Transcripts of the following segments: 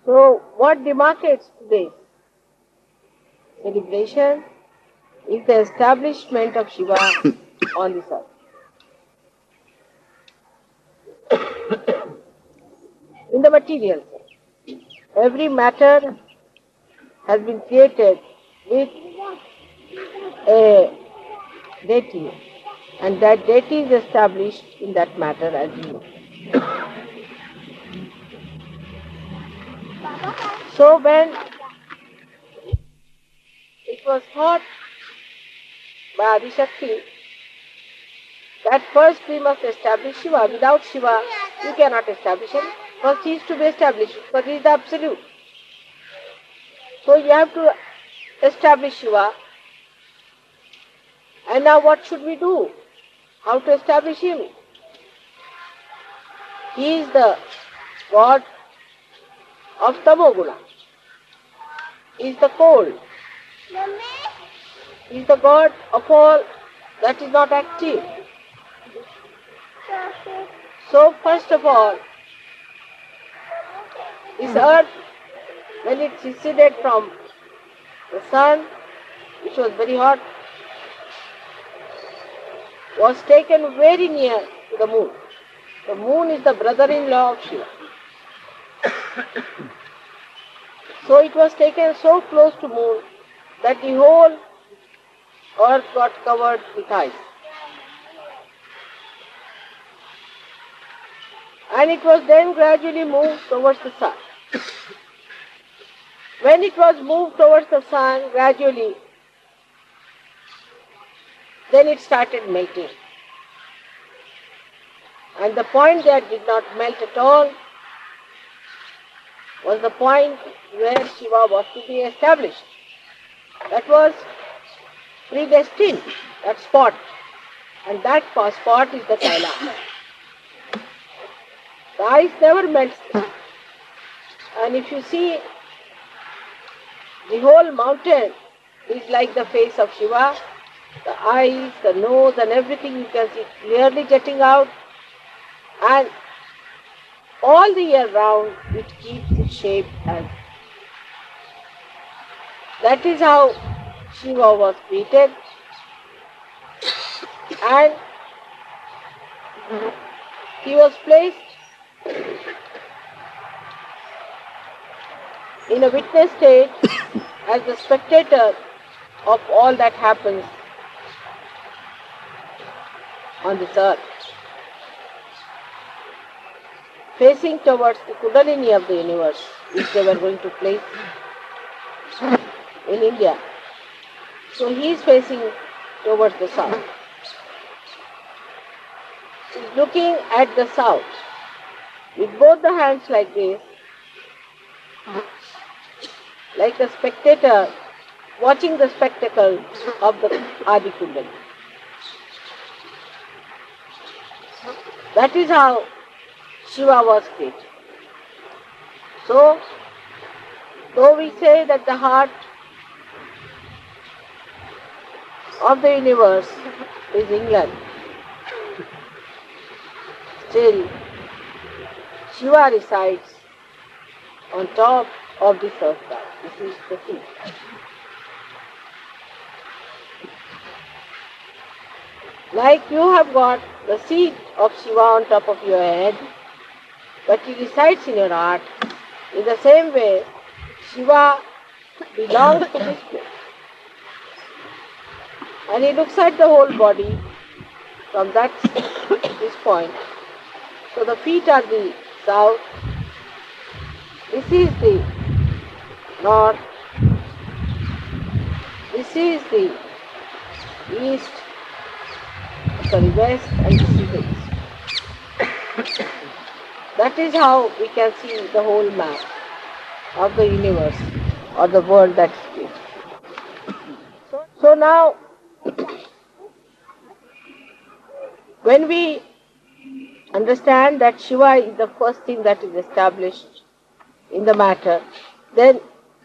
So what demarcates today's celebration is the establishment of Shiva on this earth. In the material sense, every matter has been created with a deity, and that deity is established in that matter as you know. So when it was thought by Adishakti that first we must establish Shiva. Without Shiva, you cannot establish him. First he is to be established, because he is the absolute. So you have to establish Shiva. And now what should we do? How to establish him? He is the God of Tamoguna. He is the cold. He is the God of all that is not active. So first of all, this earth, when it receded from the sun, which was very hot, was taken very near to the moon. The moon is the brother-in-law of Shiva. So it was taken so close to moon that the whole earth got covered with ice. And it was then gradually moved towards the sun. When it was moved towards the sun gradually, then it started melting. And the point that did not melt at all was the point where Shiva was to be established. That was predestined, that spot. And that spot is the Kailash. The ice never melts. And if you see, the whole mountain is like the face of Shiva. The eyes, the nose and everything you can see clearly jetting out. And all the year round it keeps its shape as. That is how Shiva was created. And he was placed in a witness state as the spectator of all that happens on this earth, facing towards the Kundalini of the universe, which they were going to place in India. So he is facing towards the south. He is looking at the south with both the hands like this, like a spectator watching the spectacle of the Adi Kundalini. That is how Shiva was created. So, though we say that the heart of the universe is England, still Shiva resides on top of this earth. This is the key. Like you have got the seat of Shiva on top of your head, but he resides in your heart. In the same way, Shiva belongs to this place. And he looks at the whole body from this point. So the feet are the south, this is the north, this is the east, west, and this is the east. That is how we can see the whole map of the universe or the world that is created. So now, when we understand that Shiva is the first thing that is established in the matter, then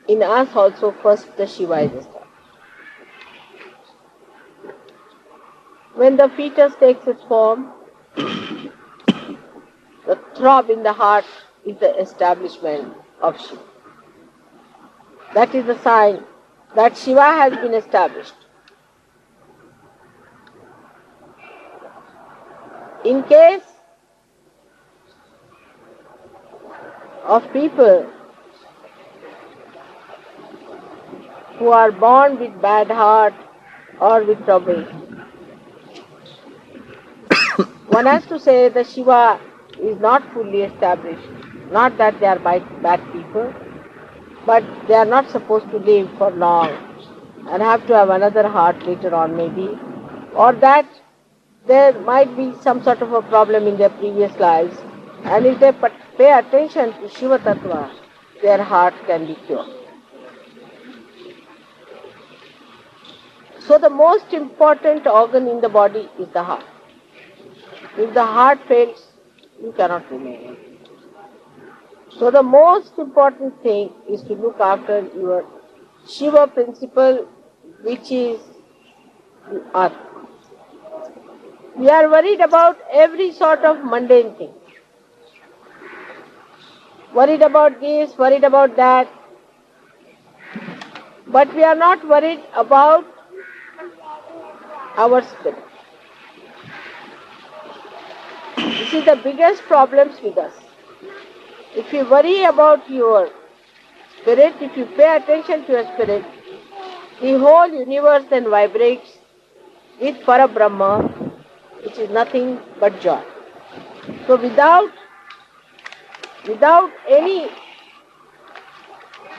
in us also first the Shiva is established. When the fetus takes its form, the throb in the heart is the establishment of Shiva. That is the sign that Shiva has been established. In case of people who are born with bad heart or with trouble, one has to say that Shiva is not fully established. Not that they are bad people, but they are not supposed to live for long and have to have another heart later on maybe, or that there might be some sort of a problem in their previous lives, and if they pay attention to Shiva Tattva, their heart can be cured. So the most important organ in the body is the heart. If the heart fails, you cannot remain. So the most important thing is to look after your Shiva principle, which is the earth. We are worried about every sort of mundane thing. Worried about this, worried about that. But we are not worried about our spirit. This is the biggest problems with us. If you worry about your spirit, if you pay attention to your spirit, the whole universe then vibrates with Parabrahma, which is nothing but joy. So without any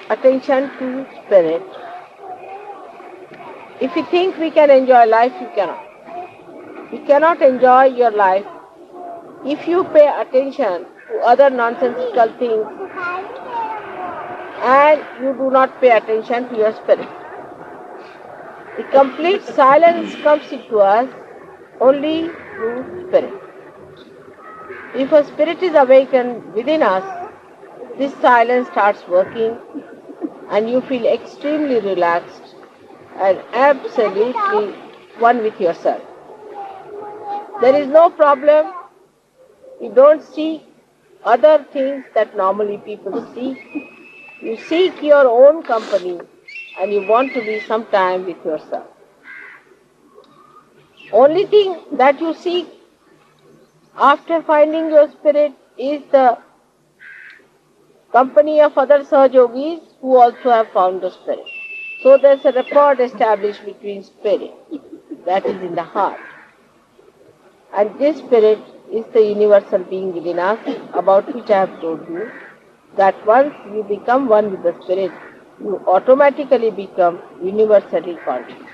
attention to spirit, if you think we can enjoy life, you cannot. You cannot enjoy your life if you pay attention to other nonsensical things and you do not pay attention to your spirit. The complete silence comes into us only through spirit. If a spirit is awakened within us, this silence starts working and you feel extremely relaxed and absolutely one with yourself. There is no problem. You don't seek other things that normally people seek. You seek your own company and you want to be sometime with yourself. Only thing that you seek after finding your spirit is the company of other Sahajogis who also have found the spirit. So there's a rapport established between spirit, that is in the heart. And this spirit is the universal being within us, about which I have told you, that once you become one with the spirit, you automatically become universally conscious.